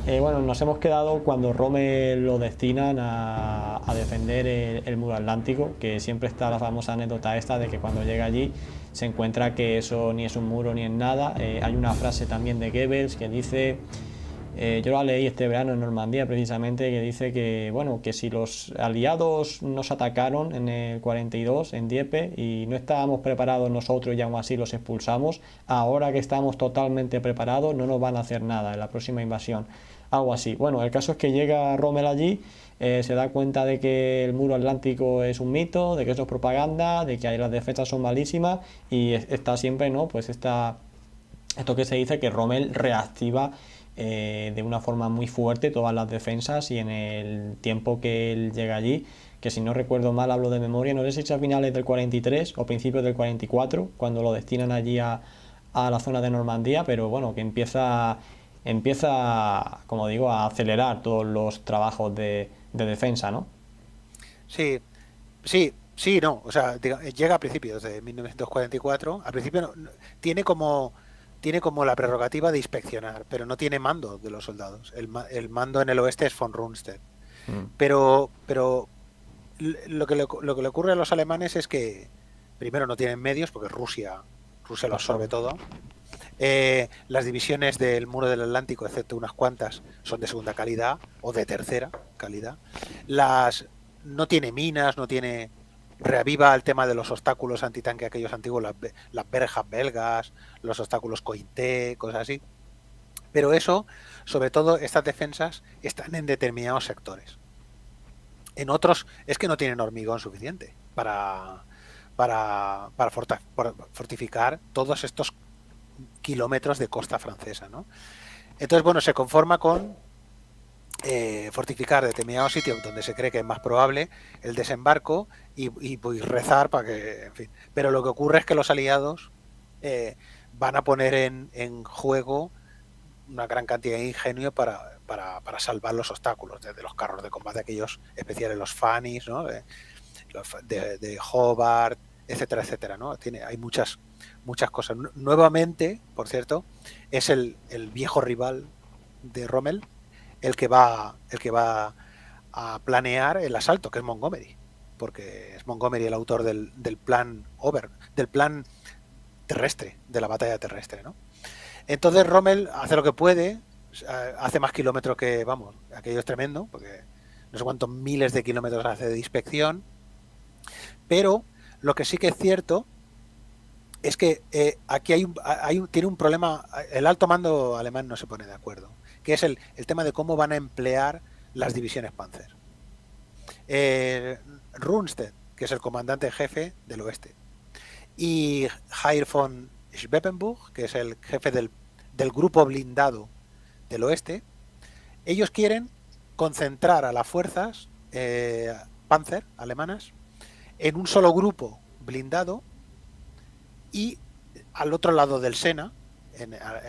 Bueno, nos hemos quedado cuando Rommel lo destinan a defender el muro atlántico, que siempre está la famosa anécdota esta de que cuando llega allí se encuentra que eso ni es un muro ni es nada. Hay una frase también de Goebbels que dice, yo la leí este verano en Normandía precisamente, que dice que, bueno, que si los aliados nos atacaron en el 42 en Dieppe y no estábamos preparados nosotros y aún así los expulsamos, ahora que estamos totalmente preparados no nos van a hacer nada en la próxima invasión. Algo así. Bueno, el caso es que llega Rommel allí, se da cuenta de que el muro atlántico es un mito, de que eso es propaganda, de que ahí las defensas son malísimas y está siempre, ¿no? Pues esto que se dice que Rommel reactiva de una forma muy fuerte todas las defensas y en el tiempo que él llega allí, que si no recuerdo mal, hablo de memoria, no sé si es a finales del 43 o principios del 44, cuando lo destinan allí a la zona de Normandía, pero bueno, que empieza, como digo, a acelerar todos los trabajos de defensa, ¿no? Sí, sí, sí, no. O sea, llega a principios de 1944. Al principio tiene como la prerrogativa de inspeccionar, pero no tiene mando de los soldados. El mando en el oeste es von Rundstedt. Mm. Pero lo que le ocurre a los alemanes es que primero no tienen medios, porque Rusia lo absorbe Absorbe. todo. Las divisiones del muro del Atlántico, excepto unas cuantas, son de segunda calidad o de tercera calidad. Las no tiene minas, no tiene reaviva el tema de los obstáculos antitanque aquellos antiguos, las verjas belgas, los obstáculos Cointe, cosas así. Pero eso, sobre todo, estas defensas están en determinados sectores. En otros es que no tienen hormigón suficiente para fortificar todos estos kilómetros de costa francesa, ¿no? Entonces, bueno, se conforma con fortificar determinados sitios donde se cree que es más probable el desembarco y pues rezar para que, en fin. Pero lo que ocurre es que los aliados van a poner en juego una gran cantidad de ingenio para salvar los obstáculos, desde los carros de combate, aquellos especiales, los Fannis, ¿no? de Hobart, etcétera, etcétera, ¿no? Hay muchas cosas. Nuevamente, por cierto, es el viejo rival de Rommel el que va a planear el asalto, que es Montgomery, porque es Montgomery el autor del plan del plan terrestre, de la batalla terrestre, ¿no? Entonces Rommel hace lo que puede, hace más kilómetros que, vamos, aquello es tremendo, porque no sé cuántos miles de kilómetros hace de inspección, pero lo que sí que es cierto es que aquí tiene un problema, el alto mando alemán no se pone de acuerdo, que es el tema de cómo van a emplear las divisiones Panzer. Eh, Rundstedt, que es el comandante jefe del oeste, y Jair von Schweppenburg, que es el jefe del grupo blindado del oeste, ellos quieren concentrar a las fuerzas Panzer alemanas en un solo grupo blindado y al otro lado del Sena,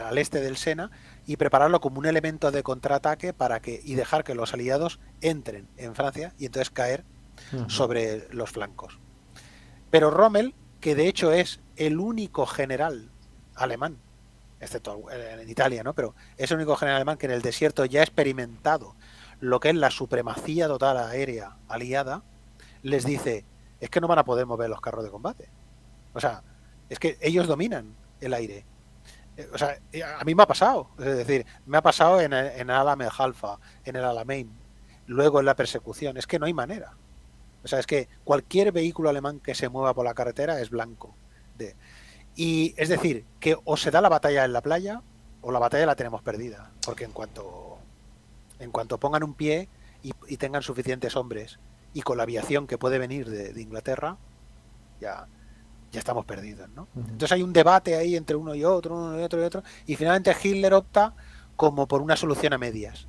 al este del Sena, y prepararlo como un elemento de contraataque y dejar que los aliados entren en Francia y entonces caer Ujú. sobre los flancos. Pero Rommel, que de hecho es el único general alemán, excepto en Italia, ¿no? Pero es el único general alemán que en el desierto ya ha experimentado lo que es la supremacía total aérea aliada, les dice, es que no van a poder mover los carros de combate. O sea, es que ellos dominan el aire. O sea, a mí me ha pasado. Es decir, me ha pasado en Alam el Halfa, en el Alamein, luego en la persecución. Es que no hay manera. O sea, es que cualquier vehículo alemán que se mueva por la carretera es blanco. Y es decir, que o se da la batalla en la playa o la batalla la tenemos perdida. Porque en cuanto pongan un pie y tengan suficientes hombres y con la aviación que puede venir de Inglaterra, ya, ya estamos perdidos, ¿no? Ujú. Entonces hay un debate ahí entre uno y otro y otro, y finalmente Hitler opta como por una solución a medias.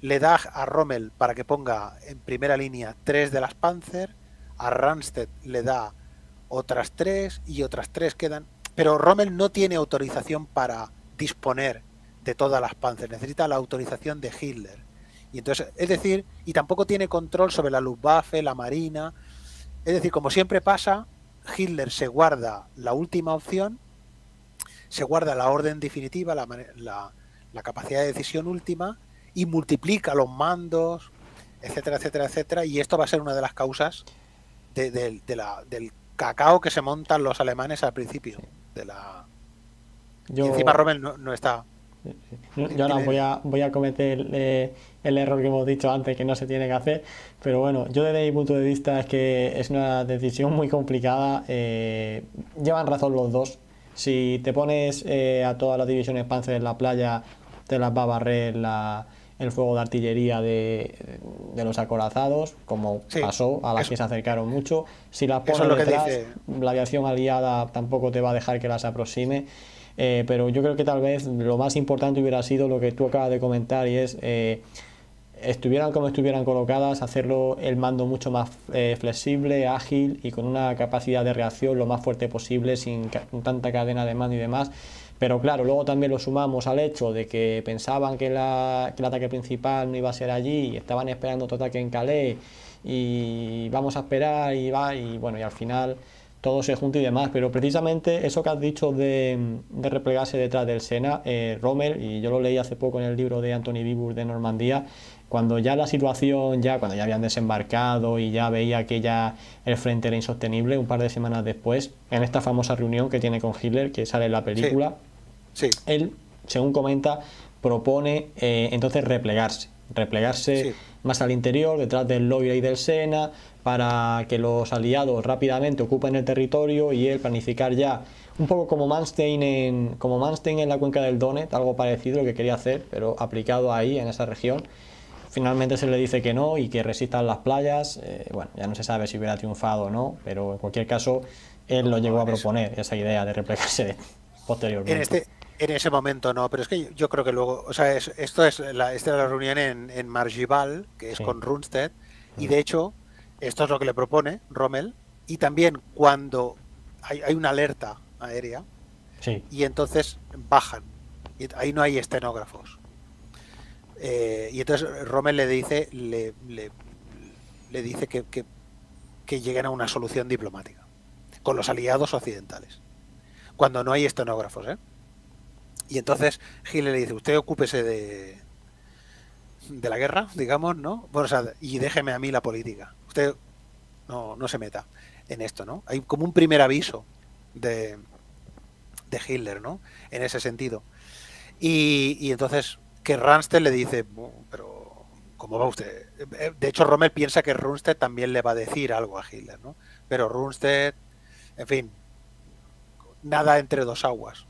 Le da a Rommel para que ponga en primera línea 3 de las Panzer, a Rundstedt le da otras 3 y otras 3 quedan, pero Rommel no tiene autorización para disponer de todas las Panzer, necesita la autorización de Hitler. Y entonces, es decir, y tampoco tiene control sobre la Luftwaffe, la Marina, es decir, como siempre pasa, Hitler se guarda la última opción, se guarda la orden definitiva, la capacidad de decisión última, y multiplica los mandos, etcétera, etcétera, etcétera, y esto va a ser una de las causas del cacao que se montan los alemanes al principio. Y encima Rommel no está... Yo ahora voy a cometer el error que hemos dicho antes, que no se tiene que hacer, pero bueno, yo desde mi punto de vista es que es una decisión muy complicada. Llevan razón los dos. Si te pones a todas las divisiones Panzer en la playa, te las va a barrer el fuego de artillería de los acorazados, como pasó a las que se acercaron mucho. Si las pones detrás, la aviación aliada tampoco te va a dejar que las aproxime. Pero yo creo que tal vez lo más importante hubiera sido lo que tú acabas de comentar, y es estuvieran como estuvieran colocadas, hacerlo el mando mucho más flexible, ágil y con una capacidad de reacción lo más fuerte posible, sin tanta cadena de mando y demás. Pero claro, luego también lo sumamos al hecho de que pensaban que el ataque principal no iba a ser allí, y estaban esperando otro ataque en Calais, y vamos a esperar, y bueno, y al final todo se junta y demás. Pero precisamente eso que has dicho de replegarse detrás del Sena, Rommel, y yo lo leí hace poco en el libro de Anthony Beevor de Normandía, cuando ya la situación, cuando ya habían desembarcado y ya veía que ya el frente era insostenible, un par de semanas después, en esta famosa reunión que tiene con Hitler, que sale en la película, él, según comenta, propone entonces replegarse más al interior, detrás del Loira y del Sena, para que los aliados rápidamente ocupen el territorio, y él planificar ya un poco como Manstein en la cuenca del Donetsk, algo parecido lo que quería hacer, pero aplicado ahí en esa región. Finalmente se le dice que no y que resistan las playas. Bueno, ya no se sabe si hubiera triunfado o no, pero en cualquier caso él lo llegó a proponer, esa idea de replegarse posteriormente. En ese momento no, pero es que yo creo que luego, o sea, esta es la reunión en Margival, que es con Rundstedt, y de hecho esto es lo que le propone Rommel, y también cuando hay una alerta aérea, y entonces bajan, y ahí no hay estenógrafos, y entonces Rommel le dice que lleguen a una solución diplomática con los aliados occidentales, cuando no hay estenógrafos, y entonces Hitler le dice: usted ocúpese de la guerra, digamos, ¿no? Bueno, o sea, y déjeme a mí la política. Usted no se meta en esto, ¿no? Hay como un primer aviso de Hitler, ¿no? En ese sentido. Y entonces que Rundstedt le dice: pero ¿cómo va usted? De hecho, Rommel piensa que Rundstedt también le va a decir algo a Hitler, ¿no? Pero Rundstedt, en fin, nada entre dos aguas,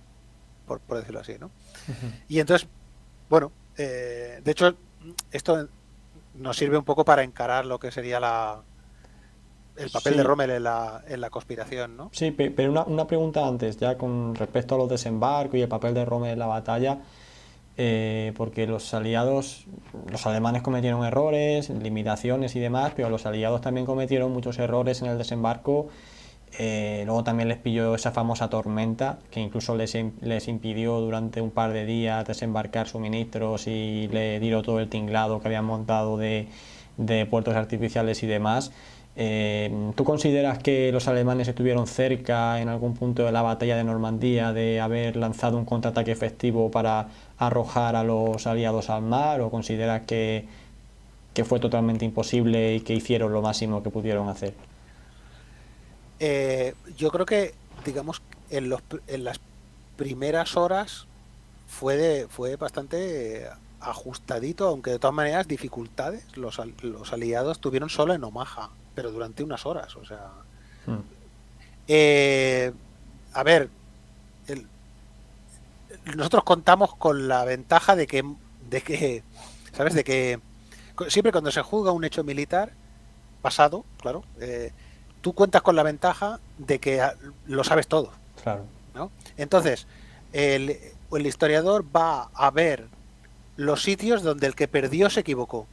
por decirlo así, ¿no? Y entonces, bueno, de hecho, esto nos sirve un poco para encarar lo que sería el papel de Rommel en la conspiración, ¿no? Sí, pero una pregunta antes, ya con respecto a los desembarcos y el papel de Rommel en la batalla, porque los alemanes cometieron errores, limitaciones y demás, pero los aliados también cometieron muchos errores en el desembarco. Luego también les pilló esa famosa tormenta que incluso les impidió durante un par de días desembarcar suministros, y le dio todo el tinglado que habían montado de puertos artificiales y demás. ¿Tú consideras que los alemanes estuvieron cerca en algún punto de la batalla de Normandía de haber lanzado un contraataque efectivo para arrojar a los aliados al mar, o consideras que fue totalmente imposible y que hicieron lo máximo que pudieron hacer? Yo creo que, digamos, en las primeras horas fue bastante ajustadito, aunque de todas maneras dificultades los aliados tuvieron solo en Omaha, pero durante unas horas, o sea. A ver, nosotros contamos con la ventaja de que ¿sabes? De que siempre cuando se juzga un hecho militar pasado, claro, tú cuentas con la ventaja de que lo sabes todo. Claro. ¿No? Entonces, el historiador va a ver los sitios donde el que perdió se equivocó.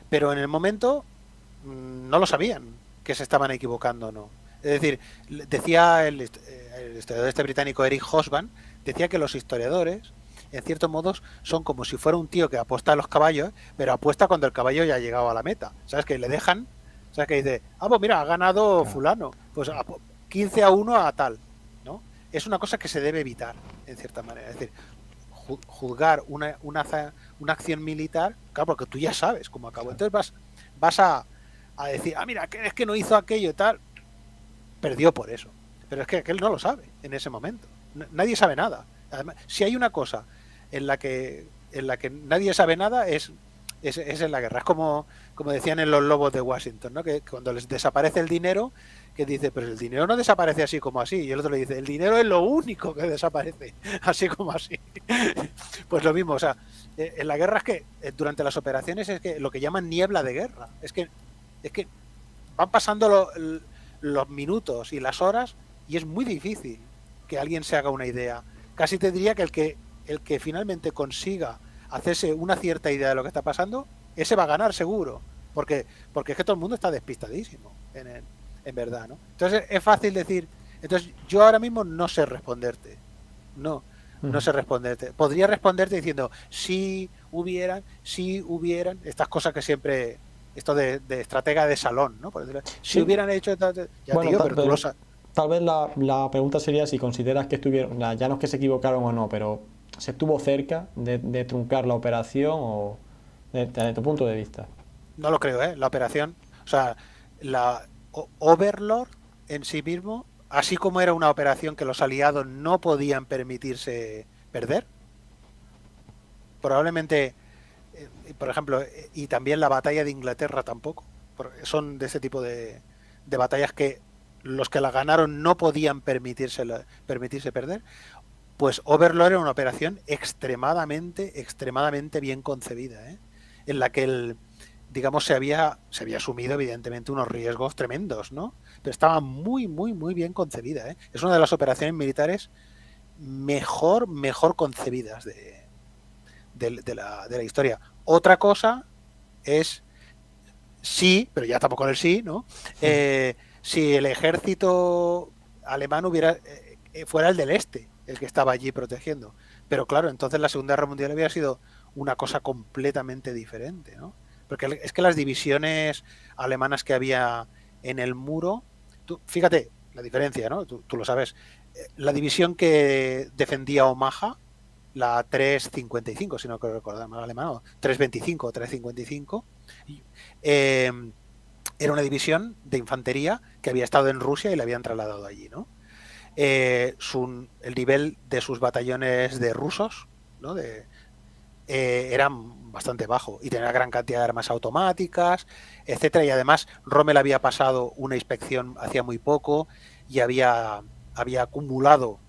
Pero en el momento no lo sabían que se estaban equivocando o no. Es decir, decía el historiador británico Eric Hobsbawm, decía que los historiadores, en ciertos modos, son como si fuera un tío que apuesta a los caballos, pero apuesta cuando el caballo ya ha llegado a la meta. ¿Sabes? Que le dejan, ¿sabes? Que dice: pues mira, ha ganado fulano, pues 15-1 a tal, ¿no? Es una cosa que se debe evitar, en cierta manera. Es decir, juzgar una acción militar, claro, porque tú ya sabes cómo acabó. Entonces vas a decir, mira, es que no hizo aquello y tal. Perdió por eso. Pero es que él no lo sabe en ese momento. Nadie sabe nada. Además, si hay una cosa en la que nadie sabe nada es en la guerra. Es como decían en los lobos de Washington, ¿no? Que cuando les desaparece el dinero, que dice, pero el dinero no desaparece así como así. Y el otro le dice, el dinero es lo único que desaparece, así como así. Pues lo mismo, o sea, en la guerra es que durante las operaciones es que lo que llaman niebla de guerra. Es que van pasando los minutos y las horas y es muy difícil que alguien se haga una idea. Casi te diría que el que finalmente consiga hacerse una cierta idea de lo que está pasando, ese va a ganar seguro, porque es que todo el mundo está despistadísimo en verdad, ¿no? Entonces es fácil decir, entonces yo ahora mismo no sé responderte, no sé responderte. Podría responderte diciendo si hubieran, estas cosas que siempre, esto de estratega de salón, ¿no? Por decirlo, si hubieran hecho ya, bueno, tío, pero tú lo sabes. Tal vez la pregunta sería si consideras que estuvieron, ya no es que se equivocaron o no, pero ¿se estuvo cerca de truncar la operación o desde tu punto de vista? No lo creo, ¿eh? La operación, o sea, la Overlord en sí mismo, así como era una operación que los aliados no podían permitirse perder, probablemente, por ejemplo, y también la batalla de Inglaterra tampoco, son de ese tipo de batallas que los que la ganaron no podían permitirse perder, pues Overlord era una operación extremadamente bien concebida, ¿eh? En la que digamos, se había asumido evidentemente unos riesgos tremendos, ¿no? Pero estaba muy bien concebida, ¿eh? Es una de las operaciones militares mejor concebidas de la historia. Otra cosa es sí, pero ya tampoco el sí, ¿no? Si el ejército alemán fuera el del este, el que estaba allí protegiendo. Pero claro, entonces la Segunda Guerra Mundial había sido una cosa completamente diferente, ¿no? Porque es que las divisiones alemanas que había en el muro, fíjate la diferencia, ¿no? Tú lo sabes. La división que defendía Omaha, la 355, si no recuerdo mal alemán, no, 325 o 355, era una división de infantería que había estado en Rusia y la habían trasladado allí, ¿no? El nivel de sus batallones de rusos, ¿no? Eran bastante bajo y tenía gran cantidad de armas automáticas, etcétera, y además Rommel había pasado una inspección hacía muy poco y había acumulado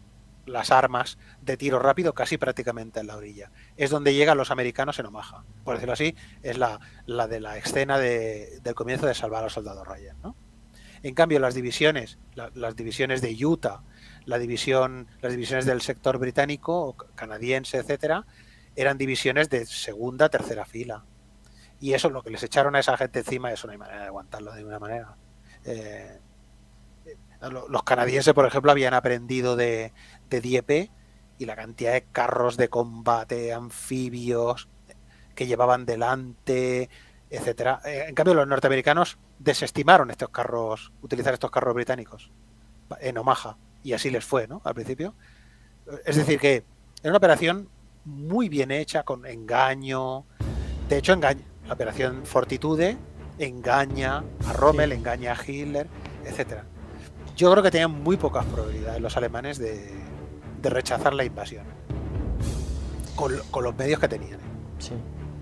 las armas de tiro rápido casi prácticamente en la orilla. Es donde llegan los americanos en Omaha, por decirlo así, es la de la escena del comienzo de Salvar al Soldado Ryan, ¿no? En cambio, las divisiones de Utah, las divisiones del sector británico, canadiense, etcétera, eran divisiones de segunda, tercera fila. Y eso, lo que les echaron a esa gente encima, eso no hay manera de aguantarlo de ninguna manera. Los canadienses, por ejemplo, habían aprendido de Dieppe y la cantidad de carros de combate, anfibios que llevaban delante, etcétera. En cambio, los norteamericanos desestimaron utilizar estos carros británicos en Omaha, y así les fue, ¿no? Al principio. Es decir, que era una operación muy bien hecha, con engaño. De hecho, la operación Fortitude engaña a Rommel, engaña a Hitler, etcétera. Yo creo que tenían muy pocas probabilidades los alemanes de rechazar la invasión con los medios que tenían. Sí.